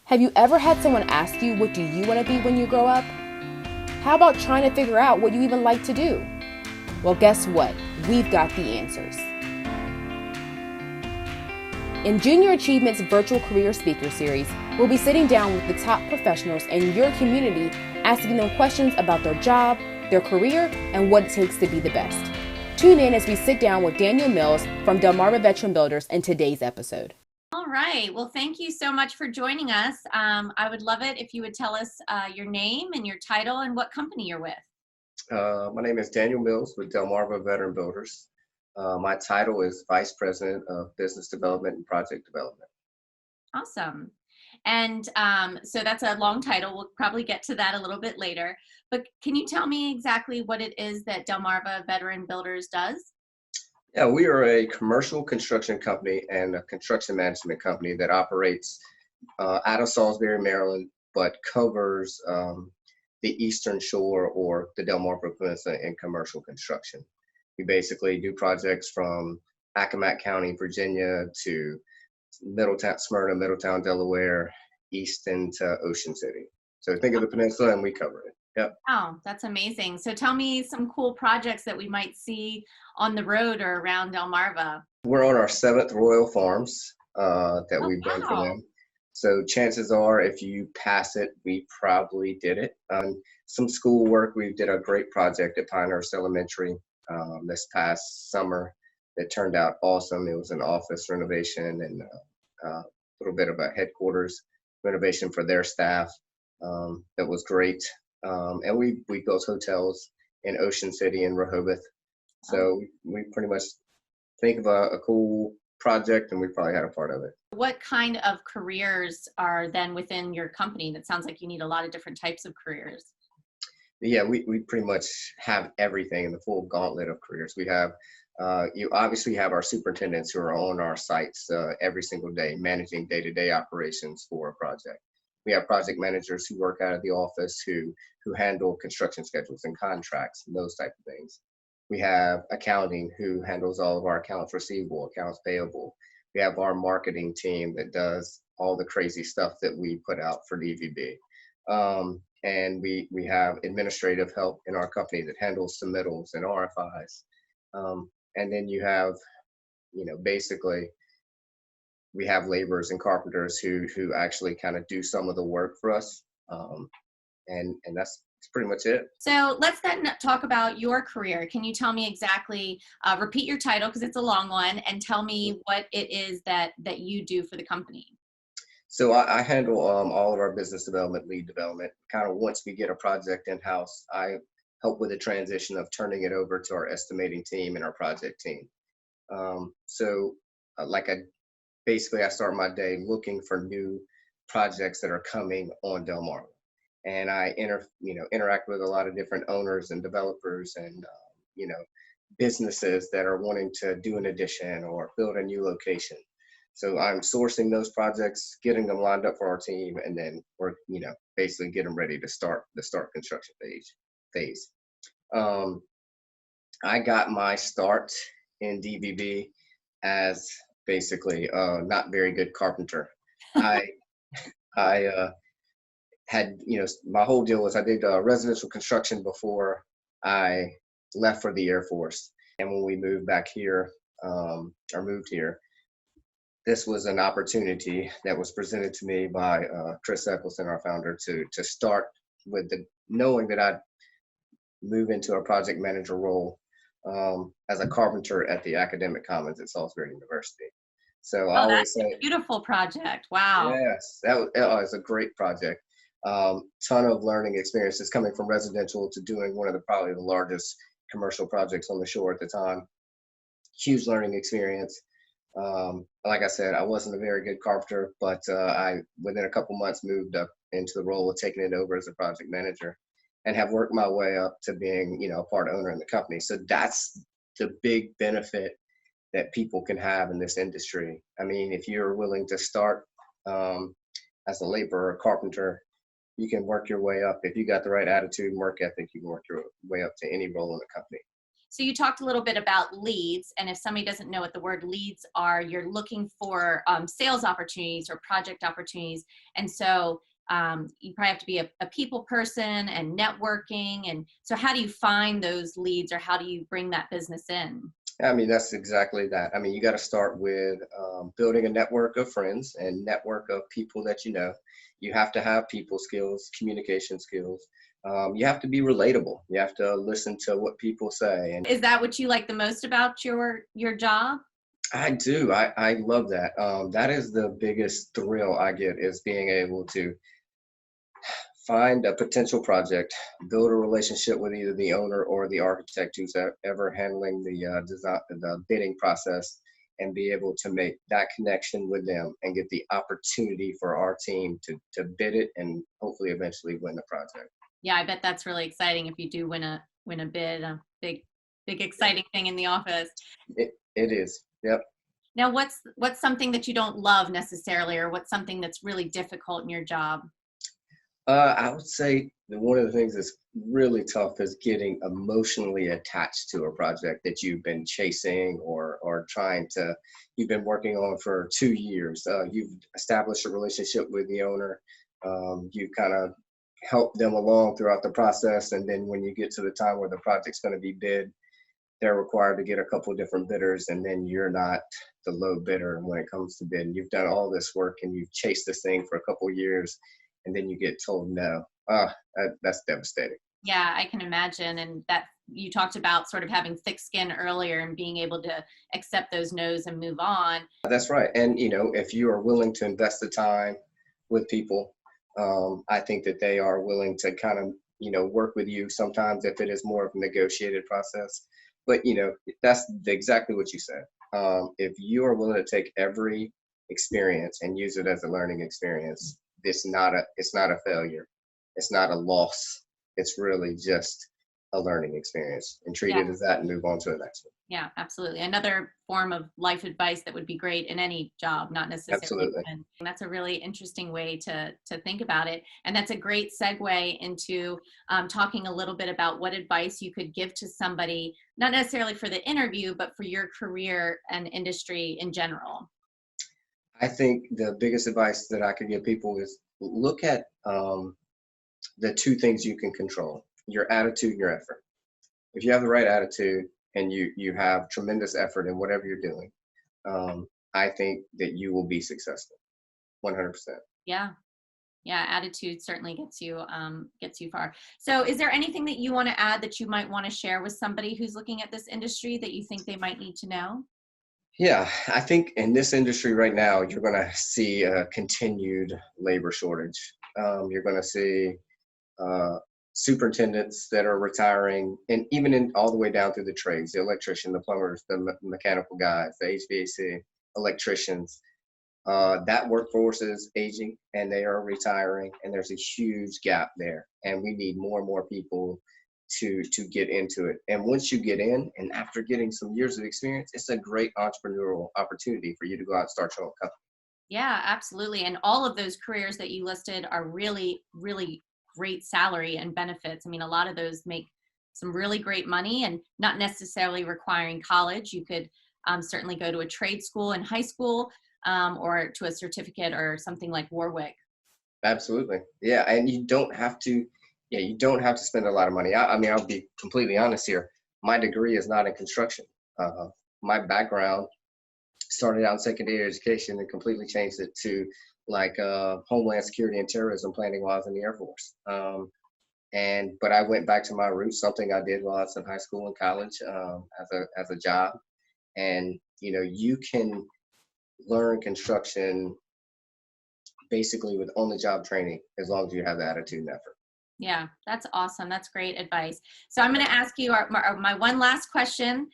Have you ever had someone ask you, what do you want to be when you grow up? How about trying to figure out what you even like to do? Well, guess what? We've got the answers. In Junior Achievement's Virtual Career Speaker Series, we'll be sitting down with the top professionals in your community, asking them questions about their job, their career, and what it takes to be the best. Tune in as we sit down with Daniel Mills from Delmarva Veteran Builders in today's episode. All right. Well, thank you so much for joining us. I would love it if you would tell us your name and your title and what company you're with. My name is Daniel Mills with Delmarva Veteran Builders. My title is Vice President of Business Development and Project Development. Awesome. And so that's a long title. We'll probably get to that a little bit later. But can you tell me exactly what it is that Delmarva Veteran Builders does? Yeah, we are a commercial construction company and a construction management company that operates out of Salisbury, Maryland, but covers the Eastern Shore or the Delmarva Peninsula in commercial construction. We basically do projects from Accomack County, Virginia to Middletown, Smyrna, Middletown, Delaware, east into Ocean City. So think of the peninsula and we cover it. Yep. Oh, that's amazing. So tell me some cool projects that we might see on the road or around Delmarva. We're on our 7th Royal Farms that we've done for them. So chances are, if you pass it, we probably did it. Some school work, we did a great project at Pinehurst Elementary this past summer that turned out awesome. It was an office renovation and a little bit of a headquarters renovation for their staff. That was great. And we built hotels in Ocean City and Rehoboth. So we pretty much think of a cool project and we probably had a part of it. What kind of careers are then within your company? That sounds like you need a lot of different types of careers. Yeah, we pretty much have everything in the full gauntlet of careers. We have, you obviously have our superintendents who are on our sites every single day, managing day-to-day operations for a project. We have project managers who work out of the office who handle construction schedules and contracts and those type of things. We have accounting who handles all of our accounts receivable, accounts payable. We have our marketing team that does all the crazy stuff that we put out for DVB. And we have administrative help in our company that handles submittals and RFIs. And then you have, basically, we have laborers and carpenters who actually kind of do some of the work for us. And that's pretty much it. So let's then talk about your career. Can you tell me exactly, repeat your title because it's a long one, and tell me what it is that you do for the company? So I handle all of our business development, lead development. Kind of once we get a project in-house, I help with the transition of turning it over to our estimating team and our project team. Basically, I start my day looking for new projects that are coming on Delmarva. And I interact with a lot of different owners and developers and, businesses that are wanting to do an addition or build a new location. So I'm sourcing those projects, getting them lined up for our team, and then we're, basically get them ready to start the construction phase. I got my start in DVB as basically not very good carpenter. I had, my whole deal was I did residential construction before I left for the Air Force. And when we moved back here, moved here, this was an opportunity that was presented to me by Chris Eccleston, our founder, to start with knowing that I'd move into a project manager role as a carpenter at the Academic Commons at Salisbury University. So I always say, a beautiful project. Wow. Yes, that was a great project. Ton of learning experiences coming from residential to doing one of probably the largest commercial projects on the shore at the time. Huge learning experience. Like I said, I wasn't a very good carpenter, but I, within a couple months, moved up into the role of taking it over as a project manager and have worked my way up to being, a part owner in the company. So that's the big benefit that people can have in this industry. I mean, if you're willing to start as a laborer or carpenter, you can work your way up. If you got the right attitude and work ethic, you can work your way up to any role in the company. So you talked a little bit about leads, and if somebody doesn't know what the word leads are, you're looking for sales opportunities or project opportunities. And so you probably have to be a people person and networking. And so how do you find those leads, or how do you bring that business in? I mean, that's exactly that. I mean, you got to start with building a network of friends and network of people that you know. You have to have people skills, communication skills. You have to be relatable. You have to listen to what people say. And Is that what you like the most about your job? I do. I love that. That is the biggest thrill I get, is being able to find a potential project, build a relationship with either the owner or the architect who's ever handling the design, the bidding process, and be able to make that connection with them and get the opportunity for our team to bid it and hopefully eventually win the project. Yeah, I bet that's really exciting if you do win a bid, a big exciting thing in the office. It is. Yep. Now, what's something that you don't love necessarily, or what's something that's really difficult in your job? I would say that one of the things that's really tough is getting emotionally attached to a project that you've been chasing or trying to, you've been working on for 2 years. You've established a relationship with the owner. You've kind of helped them along throughout the process. And then when you get to the time where the project's going to be bid, they're required to get a couple of different bidders, and then you're not the low bidder when it comes to bidding. You've done all this work and you've chased this thing for a couple of years, and then you get told no. That's devastating. Yeah, I can imagine. And that you talked about sort of having thick skin earlier and being able to accept those no's and move on. That's right. And, you know, if you are willing to invest the time with people, I think that they are willing to kind of, you know, work with you sometimes if it is more of a negotiated process. But, you know, that's exactly what you said. If you are willing to take every experience and use it as a learning experience, it's not a failure. It's not a loss. It's really just a learning experience, and treat it as that and move on to the next one. Yeah, absolutely. Another form of life advice that would be great in any job, not necessarily. Absolutely. And that's a really interesting way to think about it. And that's a great segue into talking a little bit about what advice you could give to somebody, not necessarily for the interview, but for your career and industry in general. I think the biggest advice that I could give people is look at the two things you can control: your attitude and your effort. If you have the right attitude and you have tremendous effort in whatever you're doing, I think that you will be successful, 100%. Yeah. Yeah, attitude certainly gets you far. So is there anything that you want to add that you might want to share with somebody who's looking at this industry that you think they might need to know? Yeah, I think in this industry right now, you're going to see a continued labor shortage. You're going to see superintendents that are retiring, and even in all the way down through the trades: the electrician, the plumbers, the mechanical guys, the HVAC, electricians. That workforce is aging and they are retiring, and there's a huge gap there. And we need more and more people to get into it. And once you get in, and after getting some years of experience, it's a great entrepreneurial opportunity for you to go out and start your own company. Yeah, absolutely. And all of those careers that you listed are really, really great salary and benefits. I mean, a lot of those make some really great money, and not necessarily requiring college. You could certainly go to a trade school in high school, or to a certificate or something like Warwick. Absolutely. Yeah. And you don't have to, spend a lot of money. I mean, I'll be completely honest here. My degree is not in construction. My background started out in secondary education and completely changed it to Homeland Security and terrorism planning while I was in the Air Force. But I went back to my roots, something I did while I was in high school and college, as a job. And, you know, you can learn construction basically with on-the-job training as long as you have the attitude and effort. Yeah, that's awesome. That's great advice. So I'm going to ask you my one last question.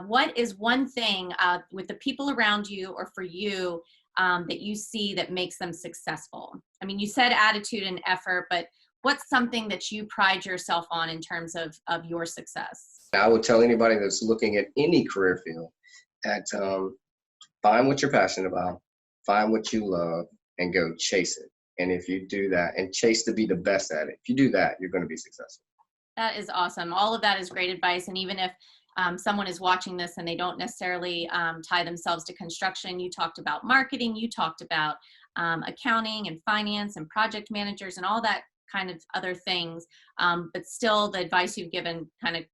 What is one thing with the people around you or for you that you see that makes them successful? I mean, you said attitude and effort, but what's something that you pride yourself on in terms of your success? I would tell anybody that's looking at any career field that find what you're passionate about, find what you love, and go chase it. And if you do that, and chase to be the best at it, if you do that, you're going to be successful. That is awesome. All of that is great advice. And even if someone is watching this and they don't necessarily tie themselves to construction, you talked about marketing, you talked about accounting and finance and project managers and all that kind of other things. But still, the advice you've given kind of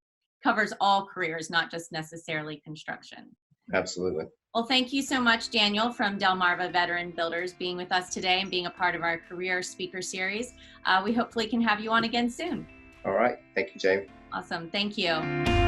covers all careers, not just necessarily construction. Absolutely. Well, thank you so much, Daniel, from Delmarva Veteran Builders, being with us today and being a part of our career speaker series. We hopefully can have you on again soon. All right. Thank you, Jamie. Awesome. Thank you.